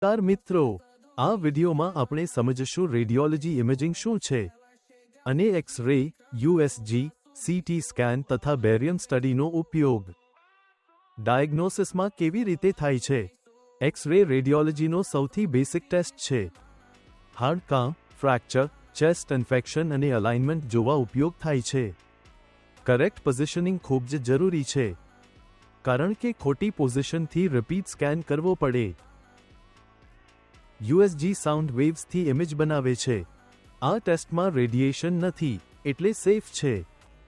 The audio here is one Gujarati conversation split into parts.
નમસ્કાર મિત્રો, આ વિડિયોમાં આપણે સમજશું રેડિયોલોજી ઇમેજિંગ શું છે અને એક્સ-રે, યુએસજી, સીટી સ્કેન તથા બેરિયમ સ્ટડીનો ઉપયોગ ડાયગ્નોસિસમાં કેવી રીતે થાય છે. એક્સ-રે રેડિયોલોજીનો સૌથી બેસિક ટેસ્ટ છે. હાડકાં, ફ્રેક્ચર, ચેસ્ટ ઇન્ફેક્શન અને અલાઇનમેન્ટ જોવા ઉપયોગ થાય છે. કરેક્ટ પોઝિશનિંગ ખૂબ જ જરૂરી છે, કારણ કે ખોટી પોઝિશનથી રિપીટ સ્કેન કરવો પડે. યુએસજી સાઉન્ડ વેવ્સથી ઇમેજ બનાવે છે. આ ટેસ્ટમાં રેડિયેશન નથી, એટલે સેફ છે.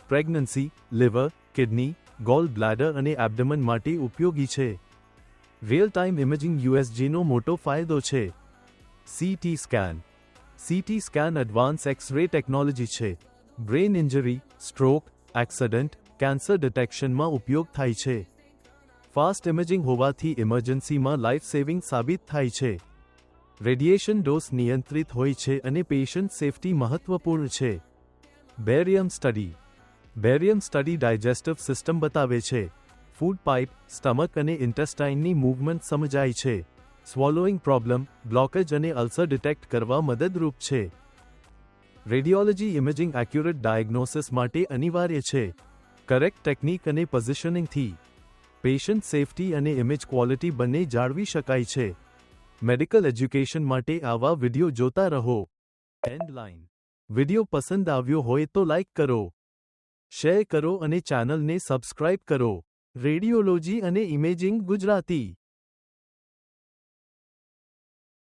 Pregnancy, liver, kidney, goal bladder અને એબ્ડોમન માટે ઉપયોગી છે. રિયલ ટાઈમ ઇમેજિંગ યુએસજીનો મોટો ફાયદો છે. CT scan. CT scan advance X ray technology છે. Brain injury, stroke, accident, cancer ડિટેક્શનમાં ઉપયોગ થાય છે. ફાસ્ટ ઇમેજિંગ હોવાથી ઇમરજન્સીમાં લાઈફ સેવિંગ સાબિત થાય છે. રેડિયેશન ડોઝ નિયંત્રિત હોય છે અને પેશન્ટ સેફટી મહત્વપૂર્ણ છે. Barium study. Barium study digestive system બતાવે છે. ફૂડ પાઇપ, સ્ટમક અને ઇન્ટેસ્ટાઇનની મૂવમેન્ટ સમજાય છે. સ્વોલોઇંગ પ્રોબ્લેમ, બ્લોકેજ અને અલ્સર ડિટેક્ટ કરવા મદદરૂપ છે. રેડિયોલોજી ઇમેજિંગ એક્યુરેટ ડાયગ્નોસિસ માટે અનિવાર્ય છે. કરેક્ટ ટેકનિક અને પોઝિશનિંગથી પેશન્ટ સેફટી અને ઇમેજ ક્વોલિટી બંને જાળવી શકાય છે. મેડિકલ એજ્યુકેશન માટે આવા વિડિયો જોતા રહો. End line. વિડિયો પસંદ આવ્યો હોય તો લાઇક કરો, શેર કરો અને ચેનલને સબસ્ક્રાઇબ કરો. રેડિયોલોજી અને ઇમેજિંગ ગુજરાતી.